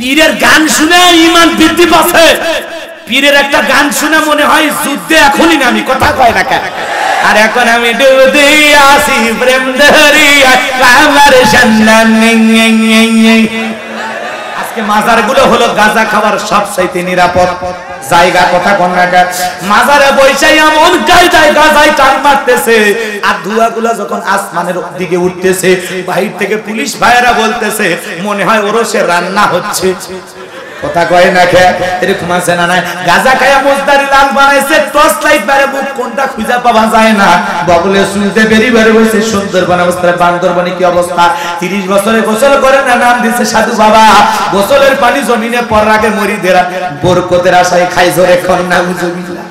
পীরের গান শুনে ইমান বৃদ্ধি পাচ্ছে। পীরের একটা গান শুনে মনে হয় যুদ্ধে এখনই নামি, কথা কয় না কেন? আর এখন আমি ডুবে আসি প্রেম দরিয়া আমার সন্ধান। আজকে মাজারগুলো হলো গাঁজা খাবার সবচাইতে নিরাপদ জায়গা, কথা কোন না? মাজারে বৈশাই এমন কায়দায় গাঁজায় টান মারতেছে, আর ধোঁয়াগুলো যখন আসমানের দিকে উঠতেছে, বাহির থেকে পুলিশ ভাইয়েরা বলতেছে মনে হয় ওরসে রান্না হচ্ছে, কথা কয় না কে? এরকম আছে না? নাই গাঁজা খায়া মোজদারি লাল বানাইছে, টর্চ লাইট মারে মুখ কোনটা খুঁজে পাওয়া যায় না। বগলে শুনতে বেরি বেরি হইছে সুন্দরবন অবস্থায়। বান্দরবনে কি অবস্থা? 30 বছরে গোসল করে না, নাম দিছে সাধু বাবা। গোসলের পানি জমিনে পড়ার আগে মরিদেরা বরকতের আশায় খাই জোরে খন না বুঝবিল্লাহ।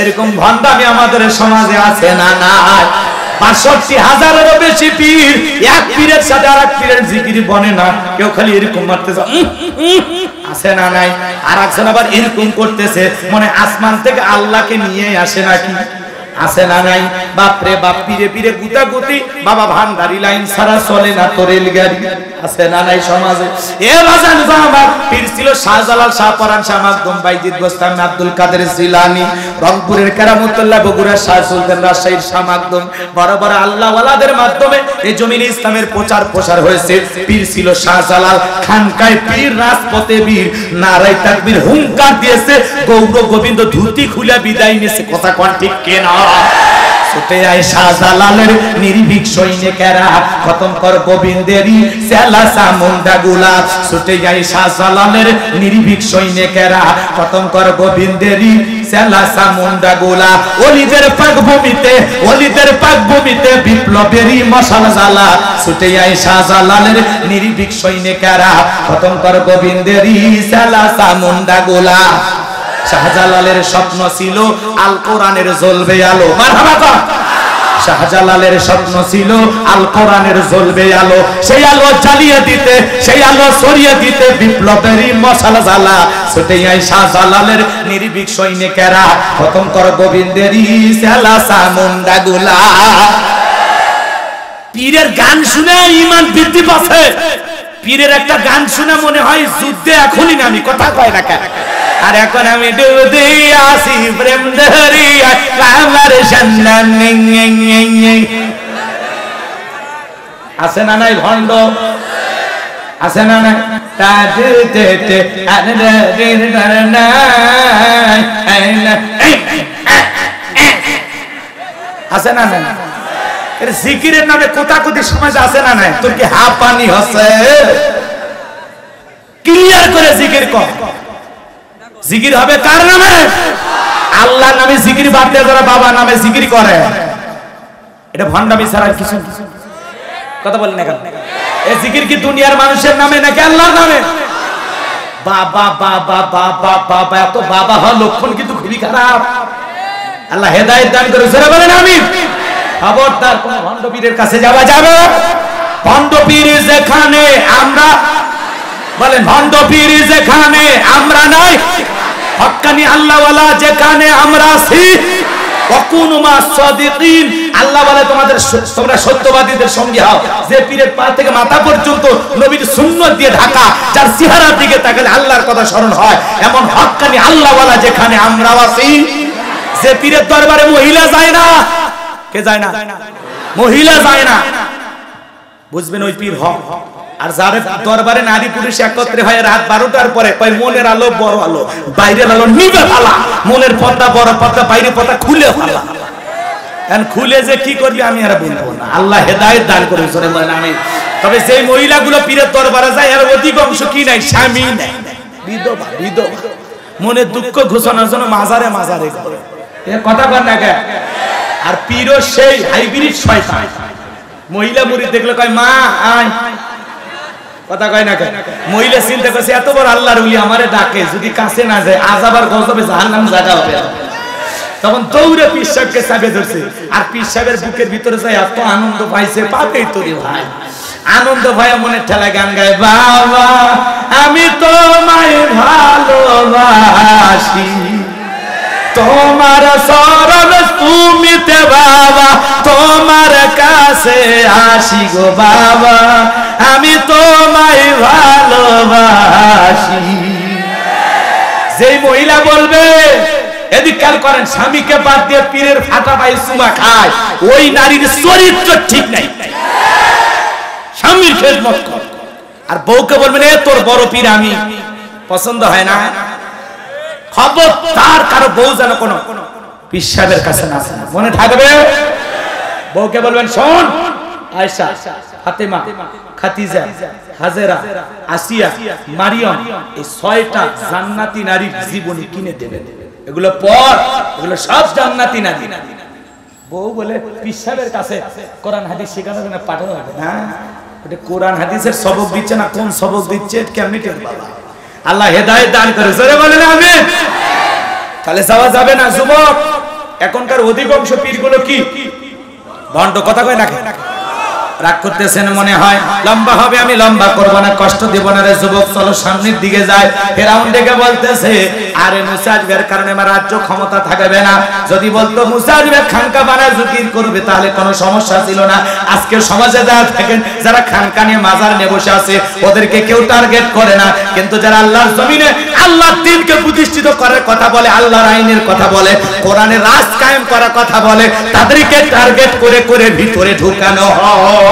এরকম ভন্ডামি আমাদের সমাজে আছে না? নাই। ৬৫,০০০-এরও বেশি পীর, এক পীরের সাথে আরেক পীরের জিকির বনে না। কেউ খালি এরকম মারতেছে, আছে না? নাই। আর একজন আবার এরকম করতেছে মনে আসমান থেকে আল্লাহকে নিয়ে আসে নাকি, আছে না? নাই। বাপরে বাপ, পীরে পীরে গুতাগুতি, বাবা ভান্ডারি লাইন ছাড়া চলে না তো রেলগাড়ি, আছে না? নাই সমাজে। এ বাজান আমার পীর ছিল শাহজালাল, শাহপরান, শাহ মাকদুম, বাইজিদ গোস্তামি, আব্দুল কাদের জিলানী, রংপুরের কেরামতুল্লাহ, বগুড়ার শাহ সুলতান, রাজশাহীর শাহ মাকদুম। বড় বড় আল্লাহ ওয়ালাদের মাধ্যমে এই জমিনে ইসলামের প্রচার প্রসার হয়েছে। পীর ছিল শাহজালাল, খানকায় পীর, রাজপথে বীর, নারায়ে তাকবীর হুঙ্কার দিয়েছে, গৌর গোবিন্দ ধুতি খুলে বিদায় নিয়েছে, কথা কোন ঠিক কেনা? ছুটে আয় শাহজালালের নির্ভীক সৈনিকেরা, খতম কর গোবিন্দেরই সেলা চামুন্ডা গুলা। ছুটে আয় শাহজালালের নির্ভীক সৈনিকেরা, খতম কর গোবিন্দেরই সেলা চামুন্ডা গুলা। ওলিদের পাক ভূমিতে, ওলিদের পাক ভূমিতে বিপ্লবেরই মশাল জ্বালা। ছুটে আয় শাহজালালের নির্ভীক সৈনিকেরা, খতম কর গোবিন্দেরই সেলা চামুন্ডা গুলা। শাহজালালের স্বপ্ন ছিল আল কোরআনের জ্বলবে আলো, মারহাবা। শাহজালালের স্বপ্ন ছিল আল কোরআনের জ্বলবে আলো, সেই আলো জ্বালিয়ে দিতে, সেই আলো ছড়িয়ে দিতে বিপ্লবেরই মশাল জ্বালা। ছুটে আয় শাহজালালের নির্ভীক সৈনিকেরা, খতম কর গোবিন্দেরই সেলা চামুন্ডা গুলা। পীরের গান শুনে ইমান বৃদ্ধি পাচ্ছে। পীরের একটা গান শুনে মনে হয় যুদ্ধে এখনই নামি, কথা কয় না কেন? আর এখন আমি ডুবে আসি প্রেম দরিয়া আমার সন্ধান। আছে না? নাই ভণ্ড, আছে না? নাই। আছে না? নাই। জিকিরের নামে কোথাকুতি সমাজ আছে না? নাই। তোর কি হা পানি হচ্ছে? ক্লিয়ার করে জিকির কর। জিকির হবে কার নামে? আল্লাহ নামে জিকির বাদ দিয়ে যারা বাবা নামে জিকির করে, এটা ভণ্ডামি ছাড়া কিছু। কথা বলেন না কেন? এই জিকির কি দুনিয়ার মানুষের নামে নাকি আল্লাহর নামে? বাবা বাবা বাবা বাবা, এত বাবা হওয়ার লক্ষণ কিন্তু খুবই খারাপ। আল্লাহ হেদায়েত দান করে, যারা বলেন আমিন। খবরদার কোন ভণ্ড পীরের কাছে যাওয়া যাবে। ভণ্ড পীর যেখানে আমরা, বলেন ভণ্ড পীর যেখানে আমরা নাই, হক্কানি আল্লাহওয়ালা যেখানে আমরা আছি, ওয়াকুনু মাস সাদিকিন। আল্লাহ বলে তোমরা সত্যবাদীদের সঙ্গী হও। যে পীরের পা থেকে মাথা পর্যন্ত নবীর সুন্নাত দিয়ে ঢাকা, যার চেহারার দিকে তাকালে আল্লাহর কথা স্মরণ হয়, এমন হক্কানি আল্লাহওয়ালা যেখানে আমরা আছি। যে পীরের দরবারে মহিলা যায় না, কে যায় না? মহিলা যায় না, বুঝবেন ওই পীর হক। আর যার দরবারে নারী পুরুষ একত্রে হয় রাত 12টার পরে, মনের আলো বড় আলো, বাইরের আলো নিভে ফেলা, মনের পর্দা বড় পর্দা, বাইরের পর্দা খুলে ফেলা। খুলে যে কি করবি আমি আর বলবো না। আল্লাহ হেদায়েত দান করে, আমি। তবে সেই মহিলাগুলো পীরের দরবারে যায়, এর অধিকাংশ কি নাই? স্বামী নাই, বিধবা। বিধবা মনের দুঃখ ঘোষণার জন্য মাজারে মাজারে করে, কথা বল না কেন? আর পীরও সেই হাইব্রিড শয়তান। মহিলা মুরিদ দেখলে কয় মা আয়, কথা কয় না কেন? মহিলা চিন্তা করছে এত বড় আল্লাহর ওলি আমারে ডাকে, যদি কাছে না যায় আযাব আর গজবে জাহান্নাম জায়গা হবে। তখন দৌড়ে পীর সাহেবকে চাপে ধরছে। আর পীর সাহেবের বুকের ভিতরে যায় এত আনন্দ পাইছে, পাবেই তো রে ভাই। আনন্দ ভাই মনে ঠেলা গান গায়, বাবা আমি তোমায় ভালোবাসি, তোমার শরণ তুমিতে বাবা, তোমার কাছে আসি গো বাবা, আমি তোমায় ভালোবাসি। সেই মহিলা বলবে, এদিক খেয়াল করেন, স্বামীকে বাদ দিয়ে পীরের ফাটা পায়ে চুমা খায়, ওই নারীর চরিত্র ঠিক নাই। স্বামীর খেদমত কর, আর বউকে বলবেন এ তোর বড় পীর আমি, পছন্দ হয় না। খবরদার কারো বউ যেন কোনো পিসাবের কাছে না আসে, মনে থাকবে। বউকে বলবেন শোন, আয়েশা, ফাতেমা, খাদিজা, হাজেরা, আসিয়া, মারিয়াম, এই 6টা জান্নাতি নারীর জীবনী কিনে দেবেন। এগুলো পর, এগুলো সব জান্নাতি নারী। বউ বলে পিসাবের কাছে কোরআন হাদিস শেখানো হবে না, পাঠানো হবে না। এটা কোরআন হাদিসের সবক দিচ্ছে না, কোন সবক দিচ্ছে কেমনি টের বাবা। আল্লাহ হেদায়েত দান করে, জোরে বলেন আমিন। তাহলে যাওয়া যাবে না। যুবক, এখনকার অধিকাংশ পীরগুলো কি ভণ্ড, কথা কয় না? রাগ করতেছেন মনে হয়, লম্বা হবে, আমি লম্বা করব না, কষ্ট দেব না রে যুবক, চলো সামনের দিকে যাই। ফেরাউন ডেকে বলতেছে, আরে মুসা আসবের কারণে আমার রাজ্য ক্ষমতা থাকবে না। যদি বলতো মুসা আসবে খানকা বানায় জিকির করবে, তাহলে কোনো সমস্যা ছিল না। আজকে সমাজে যারা থাকেন, যারা খানকা নিয়ে মাজার নিয়ে বসে আছে, ওদেরকে কেউ টার্গেট করে না। কিন্তু যারা আল্লাহর জমিনে আল্লাহর দ্বীনকে প্রতিষ্ঠিত করার কথা বলে, আল্লাহর আইনের কথা বলে, কোরআনের রাজ কায়েম করার কথা বলে, তাদেরকে টার্গেট করে করে ভিতরে ঢুকানো হয়।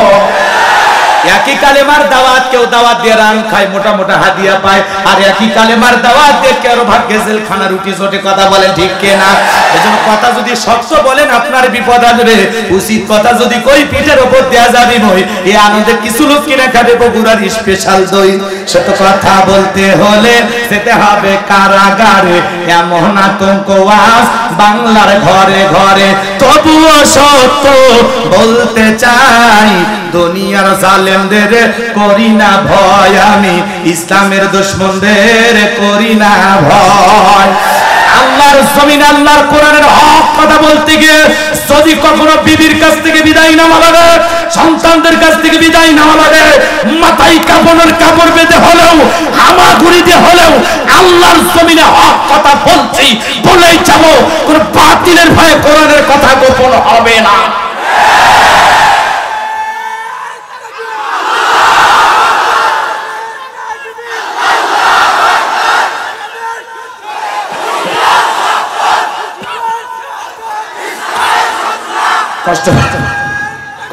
একই কালেমার দাওয়াত, কেউ দাওয়াত দিয়ে রান খায়, মোটা মোটা হাদিয়া পায়, আর একই কালেমার দাওয়াত দিয়ে কেউ ভাগ্যে জেলখানা রুটি চটে, কথা বলেন ঠিক কিনা? এজন্য কথা যদি শক্ত বলেন আপনার বিপদ আসবে, উচিত কথা যদি কই পিঠের উপর দেয়া যাবে মই। এই আনন্দে কিছু লোক কিনে খাবে বগুড়ার স্পেশাল দই। সত্য কথা বলতে হলে যেতে হবে কারাগারে, এমন আতঙ্ক আজ বাংলার ঘরে ঘরে। তবুও সত্য বলতে চাই, দুনিয়ার জালেমদের করি না ভয়, আমি ইসলামের দুশমনদের করি না ভয়। আল্লাহর জমিন, আল্লাহর কোরআনের হক কথা বলতে গিয়ে যদি কখনো বিবির কাছ থেকে বিদায় নেওয়া লাগে, সন্তানদের কাছ থেকে বিদায় নেওয়া লাগে, মাথায় কাপড়ের কাপড় বেঁধে হলেও, হামাগুড়ি দিয়ে হলেও আল্লাহর জমিনে হক কথা বলছি, বলেই যাবো। কোন বাতিলের ভয়ে কোরআনের কথা গোপন হবে না।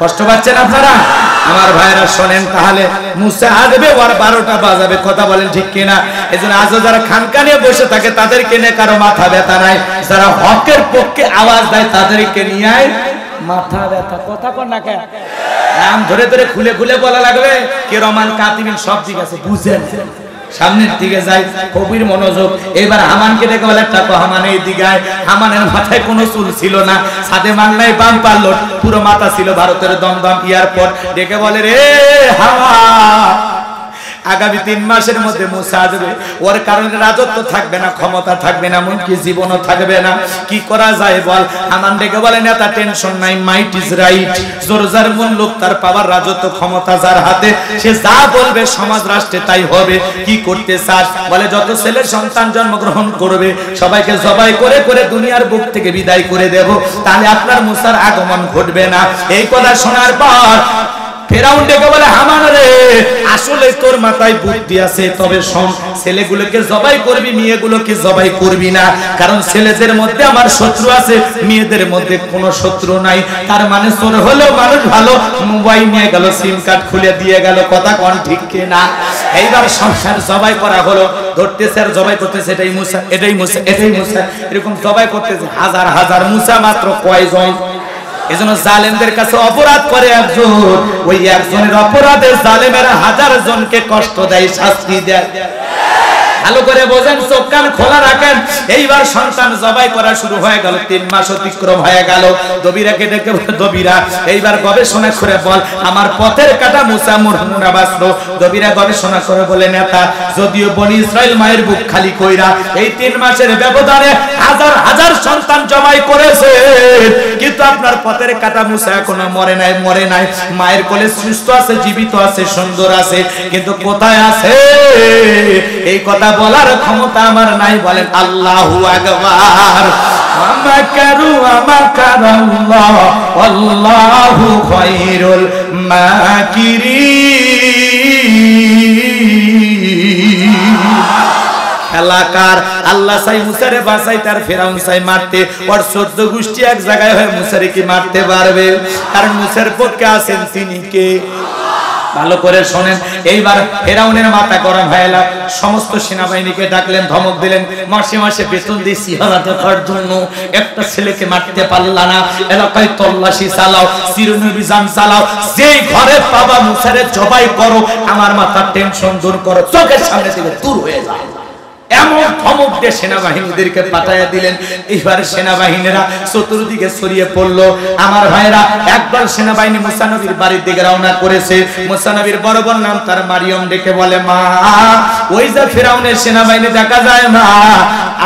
কষ্ট পাচ্ছেন আপনারা? আমার ভাইরা শোনেন, তাহলে মুসা আসবে, ওর 12টা বাজাবে, কথা বলেন ঠিক কিনা? এজন্য আজও যারা খানকা নিয়ে বসে থাকে তাদেরকে নিয়ে কারো মাথা ব্যথা নাই, যারা হকের পক্ষে আওয়াজ দেয় তাদেরকে নিয়ে মাথা ব্যথা। কথা কর না কেন? নাম ধরে ধরে খুলে খুলে বলা লাগবে, কে রহমান কাতিবিন সব দিক আছে, বুঝেন? সামনের দিকে যাই, কবির মনোযোগ। এবার হামানকে দেখে বলে, টাকা হামান এই দিকে আয়। হামানের মাথায় কোনো চুল ছিল না, সাদে মান নাই, বাম পাল্লট, পুরো মাথা ছিল ভারতের দমদম এয়ারপোর্ট। ডেকে বলে, রে হামান, আগামী 3 মাসের মধ্যে মুসা আসবে, ওর কারণে রাজত্ব থাকবে না, ক্ষমতা থাকবে না, এমনকি জীবনও থাকবে না। কি করা যায় বল? হামান ডেকে বলে, নেতা টেনশন নাই, মাইট ইজ রাইট। জোর যার মন, লোক তার পাওয়ার, রাজত্ব ক্ষমতা যার হাতে, সে যা বলবে সমাজ রাষ্ট্রে তাই হবে। কি করতে চাস? বলে, যত ছেলে সন্তান জন্মগ্রহণ করবে সবাইকে জবাই করে করে দুনিয়ার বুক থেকে বিদায় করে দেব, তাহলে আপনার মুসার আগমন ঘটবে না। এই কথা শোনার পর ফেরাউন ডেকে বলে, হামান রে, আসলে তোর মাথায় বুদ্ধি আছে, তবে শোন, ছেলেগুলোকে জবাই করবি, মেয়েগুলোকে জবাই করবি না। কারণ ছেলেদের মধ্যে আমার শত্রু আছে, মেয়েদের মধ্যে কোনো শত্রু নাই। তার মানে চোর হলেও মানুষ ভালো, মোবাইল নিয়ে গেল, সিম কার্ড খুলে দিয়ে গেল, কথা কোন ঠিক কিনা? এইবার সংসার জবাই করা হলো, ধরতেছে আর জবাই করতেছে, এটাই মুসা, এটাই মুসা, এটাই মুসা, এরকম জবাই করতেছে হাজার হাজার। মুসা মাত্র কয়জন? এজন্য জালেমদের কাছে অপরাধ করে একজন, ওই একজনের অপরাধে জালেমেরা 1000 জনকে কষ্ট দেয়, শাস্তি দেয়। ভালো করে বোঝেন, চোখ কান খোলা রাখেন। এইবার সন্তান জবাই করা শুরু হয়ে গেল, 3 মাস অতিক্রম হয়ে গেল। দবিরাকে ডেকে বলে, দবিরা, এইবার গবেষণা করে বল, আমার পথের কাটা মুসা মুরহুনা বাসলো। দবিরা গবেষণা করে বলে, নেতা, যদিও বনি ইসরাইল মায়ের বুক খালি কইরা এই 3 মাসের ব্যবধানে হাজার হাজার সন্তান জবাই করেছে, কিন্তু আপনার পথের কাটা মুসা এখনো মরে নাই, মরে নাই। মায়ের কোলে সুস্থ আছে, জীবিত আছে, সুন্দর আছে, কিন্তু কোথায় আছে এই কথা বলার ক্ষমতা আমার নাই। বলেন আল্লাহু আকবার। আমাকারু আমাকারাল্লাহ আল্লাহু খায়রুল মাকিরিন। এলাকার। আল্লাহ চাই মুসারে বাঁচাই, তার ফেরাউন চাই মারতে। ওর 14 গোষ্ঠী এক জায়গায় হয়ে মুসারে কি মারতে পারবে? কারণ মুসার পক্ষে আছেন তিনি কে? ভালো করে শোনেন। এইবার ফেরাউনের মাথা গরম হয়ে এলো, সমস্ত সেনাবাহিনীকে ডাকলেন, ধমক দিলেন, মাসে মাসে বেতন দিয়েছি হারা দেখার জন্য একটা ছেলেকে মারতে পারলা না, এলাকায় তল্লাশি চালাও, চিরনির্বিজান চালাও, যেই ঘরে পাবা মুসারে জবাই করো, আমার মাথার টেনশন দূর করো, চোখের সামনে থেকে দূর হয়ে যায়। এমন ধমক দিয়ে সেনাবাহিনীদেরকে পাঠাইয়া দিলেন। এইবার সেনাবাহিনীরা চতুর্দিকে ছড়িয়ে পড়লো। আমার ভাইরা, একবার সেনাবাহিনী মুসা নবীর বাড়ির দিকে রওনা করেছে। মুসা নবীর বড় বোন নাম তার মারিয়ম, ডেকে বলে, মা ওই যে ফেরাউনের সেনাবাহিনী দেখা যায় না,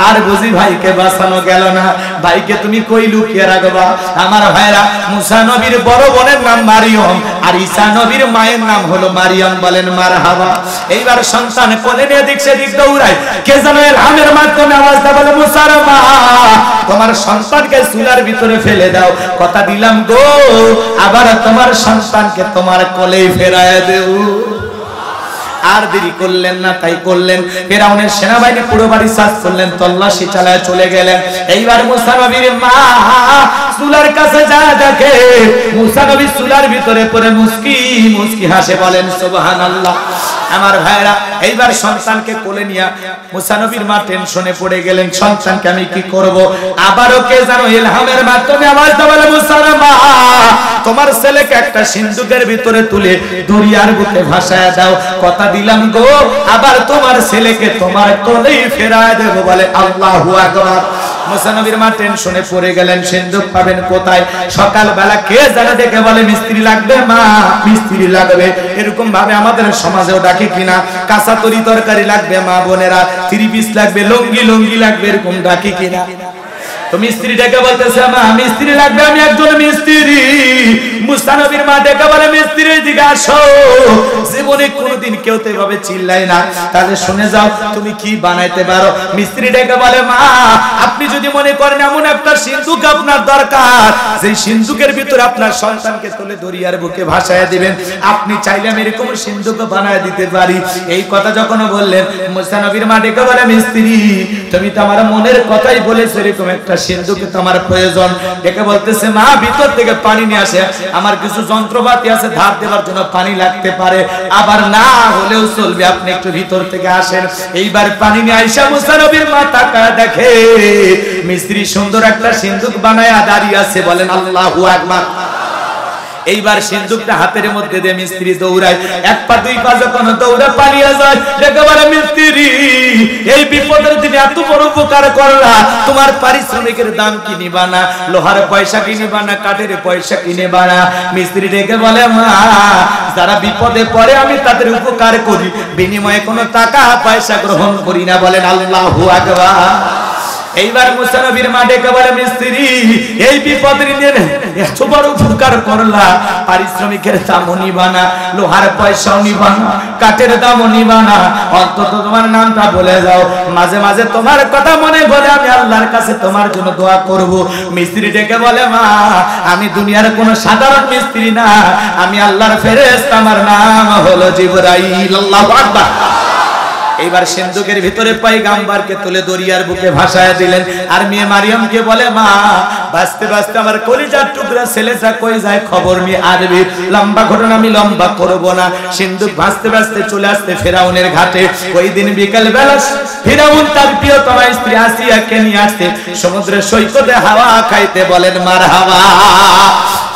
আর বুঝি ভাইকে বাঁচানো গেল না? ভাইকে তুমি কই লুকিয়ে রাখবা? আমার ভাইরা, মুসা নবীর বড় বোনের নাম মারিয়ম, আর ঈসা নবীর মায়ের নাম হলো মারিয়ম। বলেন মারহাবা। এইবার সন্তান কোলে নিয়ে দিক সেদিক দৌড়ায়। কে যেন ইলহামের মাধ্যমে আওয়াজটা বলে, মুসার মা তোমার সন্তানকে চুলার ভিতরে ফেলে দাও, কথা দিলাম গো আবার তোমার সন্তানকে তোমার কোলেই ফেরায় দেও। আর দেরি করলেন না, তাই করলেন। ফেরাউনের সেনাবাহিনী পুরো বাড়ি সার্চ করলেন, তল্লাশি চালায় চলে গেলেন। এইবার মুসা নবীর মা চুলার কাছে যা দেখে মুসা নবী চুলার ভিতরে পড়ে মুস্কি মুস্কি হাসে, বলেন সুবহানাল্লাহ। আমার ভাইরা, এইবার সন্তানকে কোলে নিয়ে মুসা নবীর মা টেনশনে পড়ে গেলেন, সন্তানকে আমি কি করব? আবারও কে যেন ইলহামের মাধ্যমে আওয়াজটা বলে, মুসার মা তোমার ছেলেকে একটা সিন্ধুকের ভিতরে তুলে দরিয়ার বুকে ভাসায় দাও, কথা দিলাম গো আবার তোমার ছেলেকে তোমার কোলেই ফেরায় দেব। বলে আল্লাহু আকবার। মুসা নবীর মা টেনশনে পড়ে গেলেন, সিন্ধুক পাবেন কোথায়? সকালবেলা কে যেন দেখে বলে, মিস্ত্রি লাগবে মা, মিস্ত্রি লাগবে। এরকম ভাবে আমাদের সমাজেও ডাকে কিনা? কাঁচা তরি তরকারি লাগবে মা বোনেরা, 3 পিস লাগবে, লুঙ্গি লুঙ্গি লাগবে, এরকম ডাকে কিনা? তো মিস্ত্রি ডেকে বলতেছে, মা মিস্ত্রি লাগবে, আমি একজন মিস্ত্রি। মুসা নবীর মা ডেকে বলে, মিস্ত্রির দিকে আসো। জীবনে কোনোদিন কেউ তো এভাবে চিল্লায় না, তাহলে শুনে যাও তুমি কি বানাইতে পারো। মিস্ত্রি ডেকে বলে, মা আপনি যদি মনে করেন এমন একটা সিন্ধুক আপনার দরকার, যেই সিন্ধুকের ভিতরে আপনার সন্তানকে তুলে দরিয়ার বুকে ভাসায় দিবেন, আপনি চাইলে আমি এরকম সিন্ধুক বানায় দিতে পারি। এই কথা যখন বললেন, মুসা নবীর মা ডেকে বলে, মিস্ত্রি তুমি তো আমার মনের কথাই বলেছো, এরকম একটা সিন্ধুকে তোমার প্রয়োজন। ডেকে বলতেছে, মা ভিতর থেকে পানি নিয়ে আসে, আমার কিছু যন্ত্রপাতি আছে ধার দেওয়ার জন্য পানি লাগতে পারে, আবার না হলেও চলবে, আপনি একটু ভিতর থেকে আসেন। এইবার পানি নিয়ে আইসা মুসা নবীর মা তাকায় দেখে মিস্ত্রি সুন্দর একটা সিন্ধুক বানায় দাঁড়িয়ে আছে। বলেন আল্লাহু আকবার। এইবার সিন্ধুকটা হাতের মধ্যে দিয়ে মিস্ত্রি দৌড়ায়, 1 পা 2 পা যখন দৌড়ে পালিয়ে যায়, একেবারে মিস্ত্রি এই বিপদের দিনে এত বড় উপকার করলা, তোমার পারিশ্রমিকের দাম কি নিবা না? লোহার পয়সা কি নিবা না? কাঠের পয়সা কি নিবা না? মিস্ত্রি ডেকে বলে, মা যারা বিপদে পড়ে আমি তাদের উপকার করি, বিনিময়ে কোনো টাকা পয়সা গ্রহণ করি না। বলেন আল্লাহু আকবার। এইবার মুসা নবীর মা ডেকে বলে, মিস্ত্রি এই বিপদের দিনে এত বড় উপকার করলা, পারিশ্রমিকের দামও নিবা না, লোহার পয়সাও নিবা না, কাঠের দামও নিবা না, অন্তত তোমার নামটা বলে যাও, মাঝে মাঝে তোমার কথা মনে বলে আমি আল্লাহর কাছে তোমার জন্য দোয়া করব। মিস্ত্রি ডেকে বলে, মা আমি দুনিয়ার কোনো সাধারণ মিস্ত্রি না, আমি আল্লাহর ফেরেশতা, আমার নাম হলো জিবরাইল। আল্লাহু আকবার। এইবার সিন্ধুকের ভিতরে পয়গম্বরকে তুলে দরিয়ার বুকে ভাসায় দিলেন। আর মেয়ে মারিয়ামকে বলে, মা বাঁচতে বাঁচতে আমার কলিজার টুকরা ছেলেটা কই যায় খবর নিয়ে আসবি। লম্বা ঘটনা আমি লম্বা করব না। সিন্ধুক ভাসতে ভাসতে চলে আসতে ফেরাউনের ঘাটে। ওই দিন বিকাল বেলা ফেরাউন তার প্রিয়তমা স্ত্রী আসিয়াকে নিয়ে আসতে সমুদ্রের সৈকতে হাওয়া খাইতে। বলেন মারহাবা।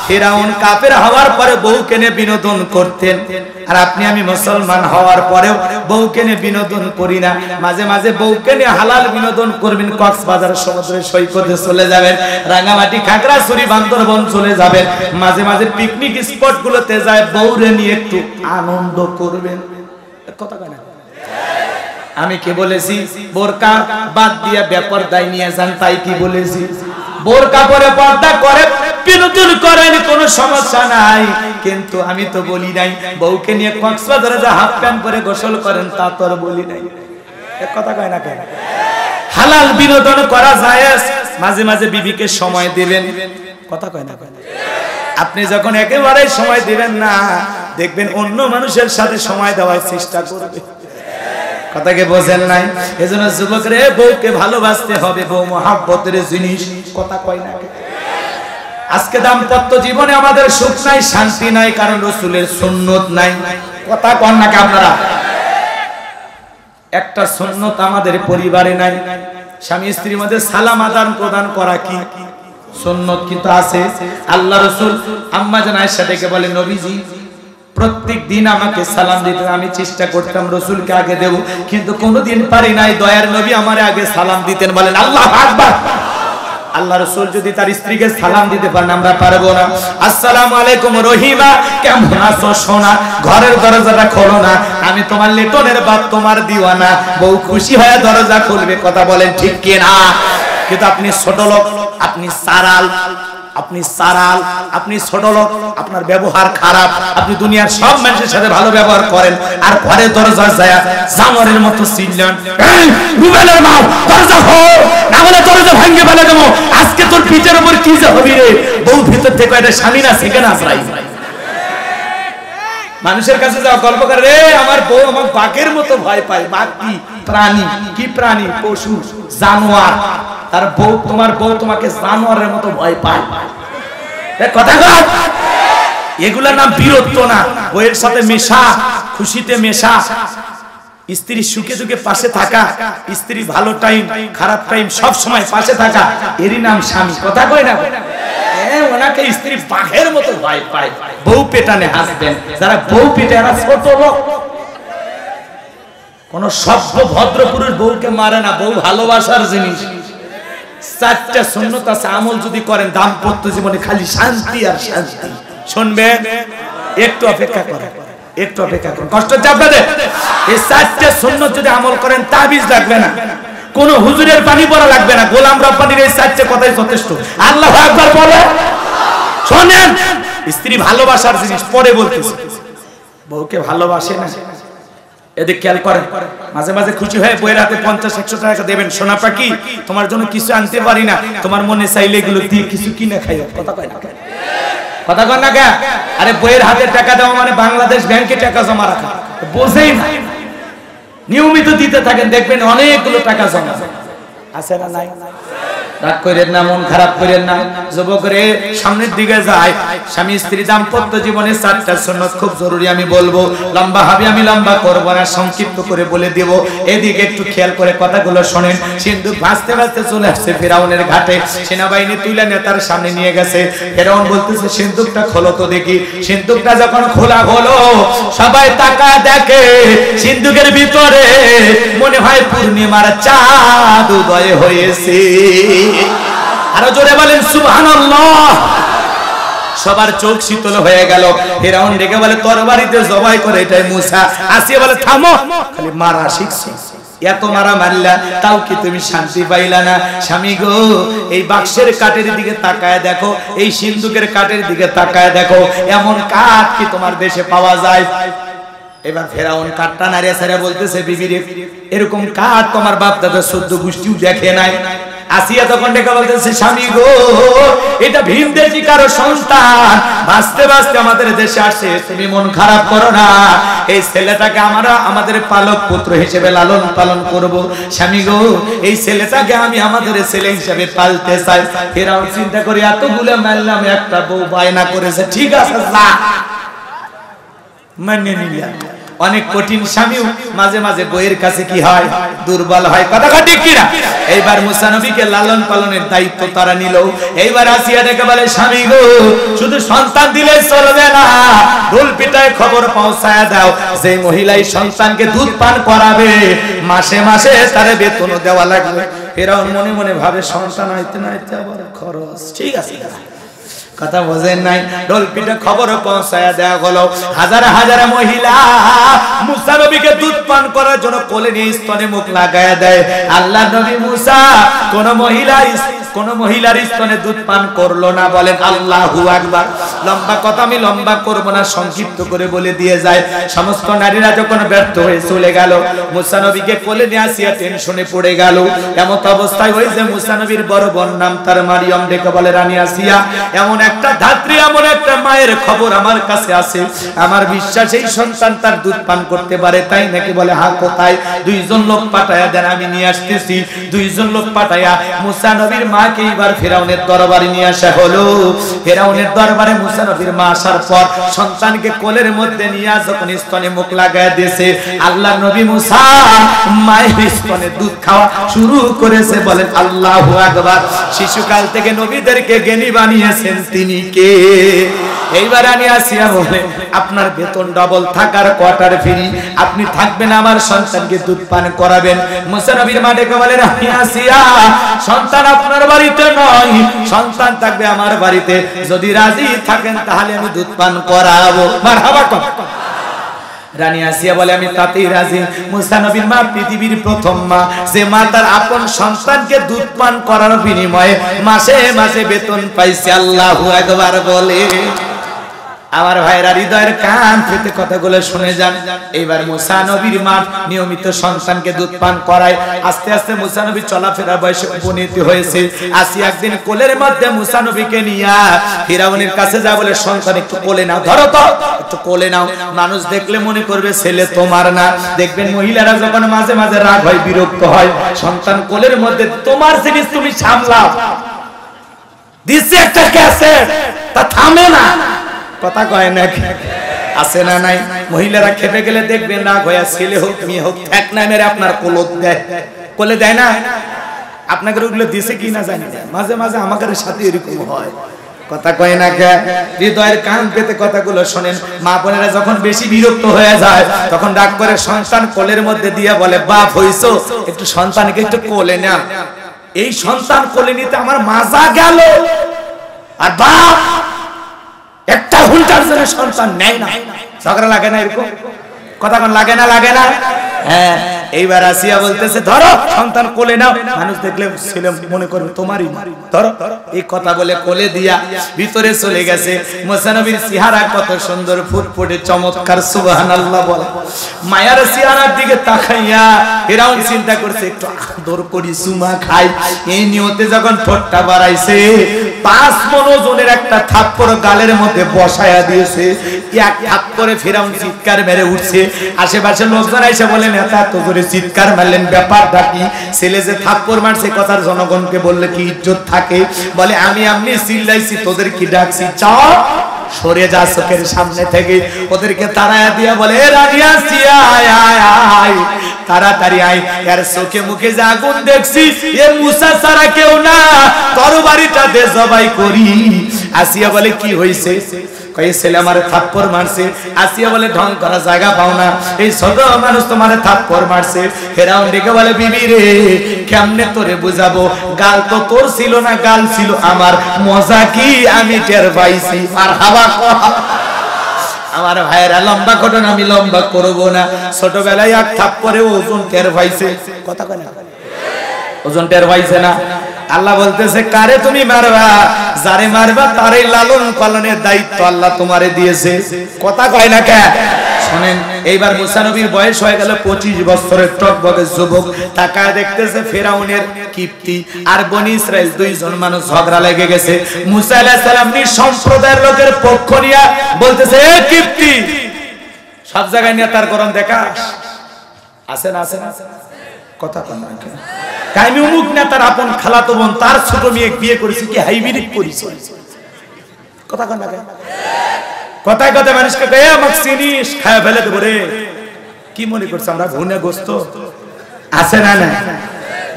ফেরাউন কাফের হওয়ার পরে বউকে নিয়ে বিনোদন করতেন, আর আপনি আমি মুসলমান হওয়ার পরেও বউকে নিয়ে বিনোদন করি না। মাঝে মাঝে বউকে নিয়ে হালাল বিনোদন করবেন, কক্সবাজার সমুদ্রের সৈকতে চলে যাবেন, রাঙ্গামাটি খাগড়াছড়ি বান্দরবন চলে যাবেন, মাঝে মাঝে পিকনিক স্পট গুলোতে যায় বউরে নিয়ে একটু আনন্দ করবেন। কথা কয় না? আমি কি বলেছি? বোরকা বাদ দিয়ে বেপরদায় নিয়ে যান, তাই কি বলেছি? বোরকা পরে পর্দা করে বিনোদন করেন, কোনো সমস্যা নাই। কিন্তু আমি তো বলি নাই বউকে নিয়ে কক্সবাজারে যা হাফ প্যান্ট পরে গোসল করেন, তা তো আর বলি নাই। এক কথা কয় না কেন? হালাল বিনোদন করা যায়, মাঝে মাঝে বিবিকে সময় দিবেন। কথা কয় না কেন? আপনি যখন একেবারে সময় দিবেন না, দেখবেন অন্য মানুষের সাথে সময় দেওয়ার চেষ্টা করবে। কথাকে বোঝেন নাই? এজন্য যুবকরে বউকে ভালোবাসতে হবে, বউ মহাব্বতের জিনিস, কথা কয় না? আজকে দাম্পত্য জীবনে আমাদের সুখ নাই, শান্তি নাই, কারণ রাসূলের সুন্নত নাই, কথা কন নাকি আপনারা? একটা সুন্নত আমাদের পরিবারে নাই। স্বামী স্ত্রীর মধ্যে সালাম আদান প্রদান করা কি সুন্নত কিন্তু আছে। আল্লাহ রাসূল আম্মা জান আয়েশা থেকে বলে, নবীজি প্রত্যেক দিন আমাকে সালাম দিতেন, আমি চেষ্টা করতাম রাসূলকে আগে দেব, কিন্তু কোনোদিন পারি নাই। দয়ার নবী আমারে আগে সালাম দিতেন। বলেন আল্লাহু আকবার। আল্লাহ রাসূল যদি তার স্ত্রীকে সালাম দিতে পারেন, আমরা পারবো না? আসসালামু আলাইকুম রহিমা, কেমন আছো সোনা? ঘরের দরজাটা খোলো না, আমি তোমার লেটনের বাপ, তোমার দিওয়ানা। বউ খুশি হয়ে দরজা খুলবে, কথা বলেন ঠিক কি না? কিন্তু আপনি ছোট লোক, আপনি সারাল, আপনি ছোট লোক, আপনার ব্যবহার খারাপ, আপনি দুনিয়ার সব মানুষের সাথে ভালো ব্যবহার করেন, আর ঘরে দরজা যায় জানোয়ারের মতো চিল্লান, এই রুবেলের মা দরজা খোল, না হলে দরজা ভাঙে ফেলে দেবো, আজকে তোর পিঠের উপর কি যে হবে রে। বউ ভিতর থেকে এটা স্বামী না শিখে না আসরাই, মানুষের কাছে যাও, গল্প করে, রে আমার বউ আমার বাঘের মতো ভয় পায়। বাঘ কি প্রাণী? কি প্রাণী? পশু, জানোয়ার। তার বউ, তোমার বউ তোমাকে জানোয়ারের মতো ভয় পায়, কথা কয়? এগুলা নাম বীরত্ব না। বউয়ের সাথে মেশা, খুশিতে মেশা, স্ত্রী সুখে দুঃখে পাশে থাকা, স্ত্রী ভালো টাইম খারাপ টাইম সব সময় পাশে থাকা, এরই নাম স্বামী, কথা কয় না? ওনাকে স্ত্রী বাঘের মতো ভয় পায়। বউ পেটানে হাসবেন, যারা বউ পেটে এরা ছোট লোক। কোন সভ্য ভদ্র পুরুষ বউকে মারে না, বউ ভালোবাসার জিনিস। চারটা সুন্নত আছে, আমল যদি করেন দাম্পত্য জীবনে খালি শান্তি আর শান্তি। শুনবেন, একটু অপেক্ষা করেন, একটু অপেক্ষা করুন, কষ্ট চাপবে না। এই চারটা সুন্নত যদি আমল করেন, তাবিজ লাগবে না, কোন হুজুরের পানি পড়া লাগবে না, গোলাম রব্বানির এই চারটে কথাই যথেষ্ট। আল্লাহু আকবার বলে। শোনেন, স্ত্রী ভালোবাসার জিনিস, পরে বলতেছি। বউকে ভালোবাসে না, এদিকে খেয়াল করেন। মাঝে মাঝে খুশি হয়ে বইয়ের হাতে 50-100 টাকা দেবেন, সোনা পাখি তোমার জন্য কিছু আনতে পারি না, তোমার মনে চাইলে এগুলো দিয়ে কিছু কিনে খাইও, কথা কয় না? কথা কয় না? আরে বইয়ের হাতে টাকা দেওয়া মানে বাংলাদেশ ব্যাংকে টাকা জমা রাখা, বোঝেই না। নিয়মিত দিতে থাকেন, দেখবেন অনেকগুলো টাকা জমা আছে না? নাই? রাগ করেন না, মন খারাপ করেন না। যুবকরে সামনের দিকে যায়। স্বামী স্ত্রী দাম্পত্য জীবনে চারটা সুন্নত খুব জরুরি, আমি বলবো। লম্বা হবে, আমি লম্বা করব না, সংক্ষিপ্ত করে বলে দেব। এদিকে একটু খেয়াল করে কথাগুলো শোনেন। সিন্ধুক ভাসতে ভাসতে চলে আসছে ফেরাউনের ঘাটে, সেনাবাহিনী তুলে নেতার সামনে নিয়ে গেছে। ফেরাউন বলতেছে, সিন্ধুকটা খোলো তো দেখি। সিন্ধুকটা যখন খোলা হলো, সবাই তাকায় দেখে সিন্ধুকের ভিতরে মনে হয় পূর্ণিমার চাঁদ উদয় হয়েছে। আরো জোরে বলেন সুবহানাল্লাহ। সবার চোখ শীতল হয়ে গেল। ফেরাউন ডেকে বলে, তরবারিতে জবাই করে, এটাই মুসা। আসিয়া বলে, থামো, খালি মারা শিখছি, এত মারা মারলা, তাও কি তুমি শান্তি পাইলা না? স্বামী গো, এই বাক্সের কাঠের দিকে তাকায় দেখো, এই সিন্ধুকের কাঠের দিকে তাকায় দেখো, এমন কাঠ কি তোমার দেশে পাওয়া যায়? এবার ফেরাউন কাঠটা নাড়িয়ে ছাড়িয়ে বলতেছে, বিবি রে, এরকম কাঠ তোমার বাপ দাদা 14 গোষ্ঠীও দেখে নাই। আসিয়া তখন ডেকে বলতেছে, স্বামী গো, এটা ভিনদেশী কারো সন্তান, বাঁচতে বাঁচতে আমাদের দেশে আসে, তুমি মন খারাপ করো না। এই ছেলেটাকে আমরা আমাদের পালক পুত্র হিসেবে লালন পালন করব। স্বামী গো, এই ছেলেটাকে আমি আমাদের ছেলে হিসেবে পালতে চাই। ফেরাউন চিন্তা করে, এতগুলো মারলাম, একটা বউ বায়না করেছে, ঠিক আছে যা, মানে নিলাম। অনেক কঠিন স্বামীও মাঝে মাঝে বইয়ের কাছে কি হয়, দুর্বল হয়, কথা ঠিক কিনা? এইবার মুসা নবীকে লালন পালনের দায়িত্ব তারা নিল। এইবার আসিয়া ডেকে বলে, স্বামী গো, শুধু সন্তান দিলে চলবে না, ঢোল পিটায় খবর পৌঁছায় দাও, যে মহিলাই সন্তানকে দুধ পান করাবে মাসে মাসে তারে বেতন দেওয়া লাগবে। ফেরাউন মনে মনে ভাবে, সন্তান হইতে না হইতে আবার খরচ, ঠিক আছে, কথা বোঝেন নাই। ঢোল পিঠে খবর পৌঁছায়া দেওয়া হলো। হাজার হাজার মহিলা মুসা নবীকে দুধ পান করার জন্য কোলে নিয়ে স্তনে মুখ লাগায়া দেয়। আল্লাহ নবী মুসা কোন মহিলার স্তনে দুধ পান করলো না। বলেন আল্লাহু আকবার। লম্বা কথা আমি লম্বা করব না, সংক্ষিপ্ত করে বলে দিয়ে যায়। সমস্ত নারীরা যখন ব্যর্থ হয়ে চলে গেল, মুসা নবীকে কোলে নিয়ে আসিয়া টেনশনে পড়ে গেল। এমন অবস্থায় হয়েছে, মুসা নবীর বড় বোন নাম তার মারিয়াম, ডেকে বলে, রানী আসিয়া, এমন একটা ধাত্রী, এমন একটা মায়ের খবর আমার কাছে আছে, আমার বিশ্বাস এই সন্তান তার দুধ পান করতে পারে। তাই নাকি? বলে হ্যাঁ। কোথায়? দুইজন লোক পাঠায়া দেন, আমি নিয়ে আসতেছি। দুইজন লোক পাঠায়া মুসা নবীর মাকে এবার ফিরাউনের দরবারে নিয়ে আসা হলো। ফিরাউনের দরবারে মুসা নবীর মা আসার পর সন্তানকে কোলের মধ্যে নিয়ে যখন স্তনে মুখ লাগায় দিয়েছে, আল্লাহ নবী মুসা মায়ের স্তনে দুধ খাওয়া শুরু করেছে। বলেন আল্লাহু আকবার। শিশুকাল থেকে নবীদেরকে জ্ঞানী বানিয়েছেন তিনি কে? এইবার আমি আসিয়া বলে আপনার বেতন ডবল, থাকার কোয়ার্টার ফ্রি, আপনি থাকবেন, আমার সন্তানকে দুধ পান করাবেন। মুসা নবীর মা ডেকে বলেন আমি আসিয়া, সন্তান আপনার বাড়িতে নয়, সন্তান থাকবে আমার বাড়িতে। যদি রাজি থাকেন তাহলে আমি দুধ পান করাবো। মারহাবা। রানী আসিয়া বলে আমি তাতেই রাজি। মুসা নবীর মা পৃথিবীর প্রথম মা, যে মা তার আপন সন্তানকে দুধ পান করার বিনিময়ে মাসে মাসে বেতন পাইছে। আল্লাহু আকবার বলে। আমার ভাইরা হৃদয়ের কান পেতে কথাগুলো শুনে যান। এইবার মুসা নবীর মা নিয়মিত সন্তানকে দুধ পান করায়। আস্তে আস্তে মুসা নবী চলাফেরা বয়সে উপনীত হয়েছে। আসি একদিন কোলের মধ্যে মুসা নবীকে নিয়ে ফিরাউনের কাছে যা বলে সন্তান একটু কোলে নাও, ধরো তো একটু কোলে নাও। মানুষ দেখলে মনে করবে ছেলে তোমার না। দেখবেন মহিলারা যখন মাঝে মাঝে রাগ হয়, বিরক্ত হয়, সন্তান কোলের মধ্যে, তোমার জিনিস তুমি সামলাও, দিচ্ছে একটা ক্যাসেট, তা থামে না, কথা কয় না আছে না নাই? মহিলারা খেপে গেলে দেখবেন না গয়া, ছেলে হোক মেয়ে হোক, এক না মেরে আপনার কোলে দেয় না। আপনাকে ওগুলো দিছে কি না জানি না, মাঝে মাঝে আমাদের সাথে এরকম হয়। কথা কয় না কে? হৃদয়ের কান পেতে কথাগুলো শোনেন। মা বোনেরা যখন বেশি বিরক্ত হয়ে যায় তখন রাগ করে সন্তান কোলের মধ্যে দিয়ে বলে বাপ হইছো, একটু সন্তানকে একটু কোলে না। এই সন্তান কোলে নিতে আমার মাজা গেল, আর বাপ একটা ঘন্টার জন্য সন্তান নেয় না। ঝগড়া লাগে না এরকম? কথা কোন লাগে না? লাগে না? হ্যাঁ। এইবার আসিয়া বলতেছে ধরো সন্তান কোলে নাও। মানুষ দেখলে ছেলে মনে করবে তোমারই, ধরো। এই কথা বলে কোলে দিয়া ভিতরে চলে গেছে। মুসা নবীর চেহারা কত সুন্দর, ফুটফুটে, চমৎকার, সুবহানাল্লাহ বলে। মায়ার চেহারার দিকে তাকাইয়া ফিরাউন চিন্তা করছে একটু আদর করি, চুমা খাই। এই নিয়তে যখন ঠোঁটটা বাড়াইছে, 5 মণ ওজনের একটা থাপ্পড় গালের মধ্যে বসায়া দিয়েছে। এক থাপ্পড়ে ফিরাউন চিৎকার মেরে উঠছে। আশেপাশে লোকজন এসে বলেন নেতা তো করে চিৎকার মারলেন, ব্যাপারটা কি? ছেলে যে থাপ্পড় মারছে কথার জনগণকে বললে কি ইজ্জত থাকে? বলে আমি আমনি চিল্লাইছি, তোদের কি ডাকছি? চাও সরে যা চোখের সামনে থেকে। ওদেরকে তাড়ায়া দিয়া বলে রানী আসিয়া আয় আয় আয়, তাড়াতাড়ি আয়, এর চোখে মুখে যে আগুন দেখছি এ মুসা ছাড়া কেউ না, তরবারিটা দে জবাই করি। আসিয়া বলে কি হইছে? কই ছেলে আমারে থাপ্পড় মারছে। আসিয়া বলে ঢং করা জায়গা পাও না, এই ছোট মানুষ তোমারে থাপ্পড় মারছে। ফেরাউন ডেকে বলে বিবি রে কেমনে তোরে বুঝাবো, গাল তো তোর ছিল না, গাল ছিল আমার। মজা কি আমি টের পাইছি। মারহাবা। আমার ভাইয়েরা লম্বা ঘটনা আমি লম্বা করব না। ছোটবেলায় এক থাপ্পড়ে ওজন টের পাইছে। কথা কয় না? ওজন টের পাইছে না। আল্লাহ বলতেছে কারে তুমি মারবা, যারে মারবা তারে লালন পালনের দায়িত্ব আল্লাহ তোমারে দিয়েছে। কথা কয় না কে? শুনেন, এইবার মুসা নবীর বয়স হয়ে গেল 25 বছরের টকবকে যুবক। তাকায় দেখতেছে ফেরাউনের কিপ্তি আর বনি ইসরাইল দুইজন মানুষ ঝগড়া লেগে গেছে। মুসা আলাইহিস সালাম নিজ সম্প্রদায়ের লোকের পক্ষ নিয়ে বলতেছে এ কিপ্তি, সব জায়গায় নিয়ে তার গরম দেখাস, আছে না? আছে না? কথা কয় না কে? কাইমি উমুক নেতার আপন খালাতো বোন, তার ছোট মেয়ে বিয়ে করেছে, কি হাইব্রিড করেছে। কথা কয় না কে? কথায় কথায় মানুষকে কে আমাকে চিনিস, খায় ফেলে দেবো রে। কি মনে করছে আমরা ভুনে গোস্ত? আছে না? না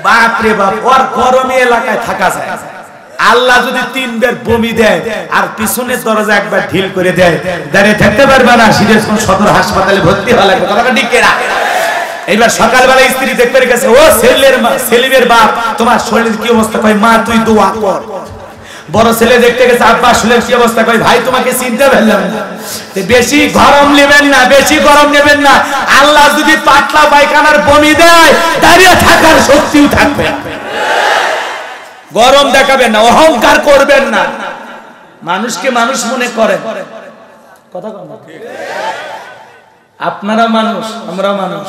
বাপ রে বাপ, ওর গরমে এলাকায় থাকা যায়। আল্লাহ যদি 3 বার বমি দেয় আর পিছনের দরজা একবার ঢিল করে দেয়, দাঁড়িয়ে থাকতে পারবে না, সিরাজগঞ্জ সদর হাসপাতালে ভর্তি হওয়া লাগবে। কথাটা ঠিক না? এইবার সকালবেলা স্ত্রী দেখতে গেছে, ও সেলিমের বাপ তোমার শরীরের কি অবস্থা? কয় মা তুই দোয়া কর। বড় ছেলে দেখতে গেছে, আব্বা শরীরের কি অবস্থা? কয় ভাই তোমাকে চিনতে পারলাম না। বেশি গরম নেবেন না, বেশি গরম নেবেন না। আল্লাহ যদি পাতলা পায়খানার বমি দেয়, দাঁড়িয়ে থাকার শক্তিও থাকবে। গরম দেখাবেন না, অহংকার করবেন না। মানুষকে মানুষ মনে করেন। কথা বলেন। আপনারা মানুষ, আমরা মানুষ।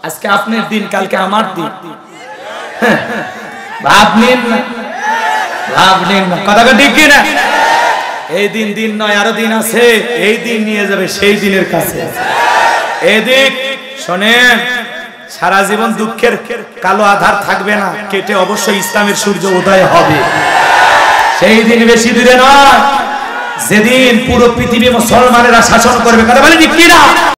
আজকে আপনার দিন, কালকে আমার দিন। ভাবলেন না, ভাবলেন না। কথা ঠিক কি না? এই দিন দিন নয়, আরো দিন আছে। এই দিন নিয়ে যাবে সেই দিনের কাছে। এদিক শোনেন, সারা জীবন দুঃখের কালো আধার থাকবে না, কেটে অবশ্যই ইসলামের সূর্য উদয় হবে। সেই দিন বেশি দূরে নয়, যেদিন পুরো পৃথিবী মুসলমানেরা শাসন করবে। কথা বলেন ঠিক কিনা?